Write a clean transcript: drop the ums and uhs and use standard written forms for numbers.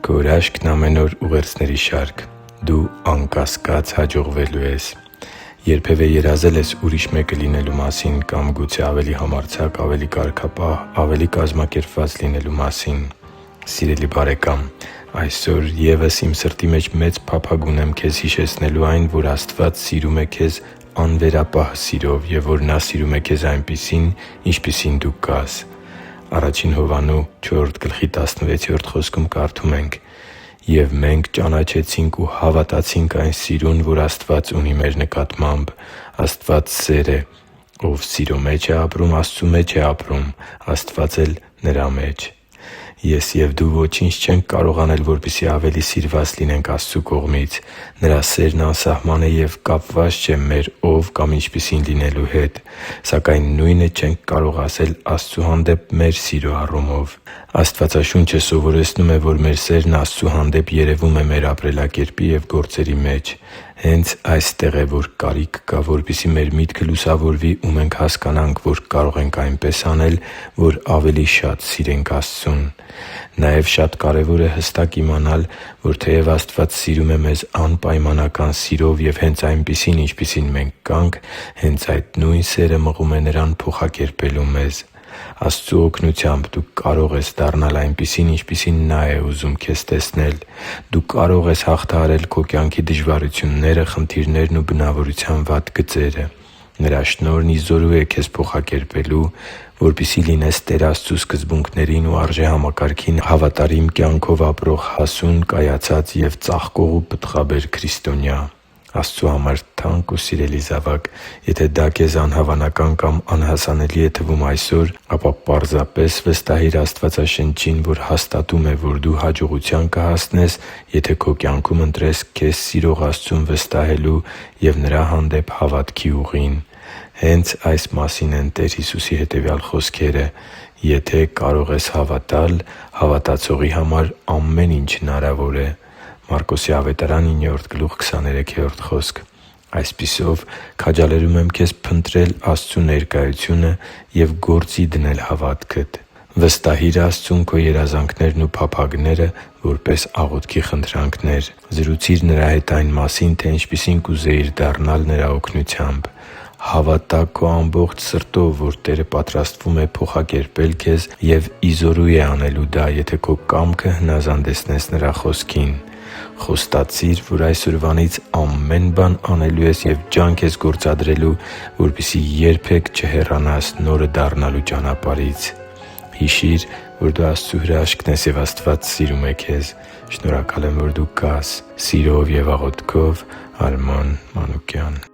Քո հրաշքն ամեն օր ուղերձների շարք։ Դու անկասկած հաջողվելու ես։ Երբևէ երազե՞լ ես ուրիշ մեկը լինելու մասին կամ գուցե ավելի համարձակ, ավելի կարգապահ, ավելի կազմակերպված լինելու մասին։ Սիրելի՛ բարեկամ, այսօր ևս իմ սրտի մեջ մեծ փափագ ունեմ քեզ հիշեցնելու այն, որ Աստված սիրում է քեզ անվերապահ սիրով և որ Նա սիրում է քեզ այնպիսին, ինչպիսին դու կաս։ Ա Հովհաննես 4:16 խոսքում կարդում ենք. «Եվ մենք ճանաչեցինք ու հավատացինք այն սիրուն, որ Աստված ունի մեր նկատմամբ. Աստված սեր է. ով սիրո մեջ է ապրում, Աստծու մեջ է ապրում, Աստված էլ նրա մեջ»։ Ես և դու ոչինչ չենք կարող անել, որպեսզի ավելի սիրված լինենք Աստծու կողմից։ Նրա սերն անսահման է և կապված չէ մեր ով կամ ինչպիսին լինելու հետ։ Սակայն նույնը չենք կարող ասել Աստծու հանդեպ մեր սիրո առումով։ Աստվածաշունչը սովորեցնում է, որ մեր սերն Աստծու հանդեպ երևում է մեր ապրելակերպի և գործերի մեջ։ Հենց այստեղ է, որ կարիք կա, որպեսզի մեր միտքը լուսավորվի ու մենք հասկանանք, որ կարող ենք այնպես անել, որ ավելի շատ սիրենք Աստծուն։ Նաև շատ կարևոր է հստակ իմանալ, որ թեև Աստված սիրում է մեզ անպայմանական սիրով և հենց այնպիսին, ինչպիսին մենք կանք, հենց այդ նույն սերը մղում է Նրան փոխակերպելու մեզ։ Աստծու օգնությամբ դու կարող ես դառնալ այնպիսին, ինչպիսին Նա է ուզում քեզ տեսնել։ Դու կարող ես հաղթահարել քո կյանքի դժվարությունները, խնդիրներն ու բնավորության վատ գծերը։ Նրա շնորհն ի զորու է քեզ փոխակերպելու, որպեսզի լինես Տեր Աստծու սկզբունքներին ու արժեհամակարգին հավատարիմ կյանքով ապրող հասուն, կայացած և ծաղկող ու պտղաբեր քրիստոնյա։ Աստծու համար թանկ ու սիրելի՛ զավակ, եթե դա քեզ անհավանական կամ անհասանելի է թվում այսօր, ապա պարզապես վստահի՛ր Աստվածաշնչին, որ հաստատում է, որ դու հաջողության կհասնես, եթե քո կյանքում ընտրես քեզ սիրող Աստծուն վստահելու և Նրա հանդեպ հավատքի ուղին։ Հենց այս մասին են Տեր Հիսուսի հետևյալ խոսքերը. «Եթե կարող ես հավատալ, հավատացողի համար ամեն ինչ հնարավոր է» (Մարկոս 9:23): Այսպիսով, քաջալերում եմ քեզ փնտրել Աստծու ներկայությունը և գործի դնել հավատքդ։ Վստահի՛ր Աստծուն քո երազանքներն ու փափագները որպես աղոթքի խնդրանքներ։ Զրուցի՛ր Նրա հետ այն մասին, թե ինչպիսին կուզեիր դառնալ Նրա օգնությամբ։ Հավատա՛ քո ամբողջ սրտով, որ Տերը պատրաստվում է փոխակերպել քեզ և ի զորու է անելու դա, եթե քո կամքը հնազանդեցնես Նրա Խոսքին։ Խոստացի՛ր, որ այսօրվանից ամեն բան անելու ես և ջանք ես գործադրելու, որպեսզի երբե՛ք չհեռանաս նորը դառնալու ճանապարհից։ Հիշի՛ր, որ դու Աստծո հրաշքն ես, և Աստված սիրում է քեզ։ Շնորհակալ եմ, որ դու կա՛ս։ Սիրով և աղոթքով, Արման Մանուկյան։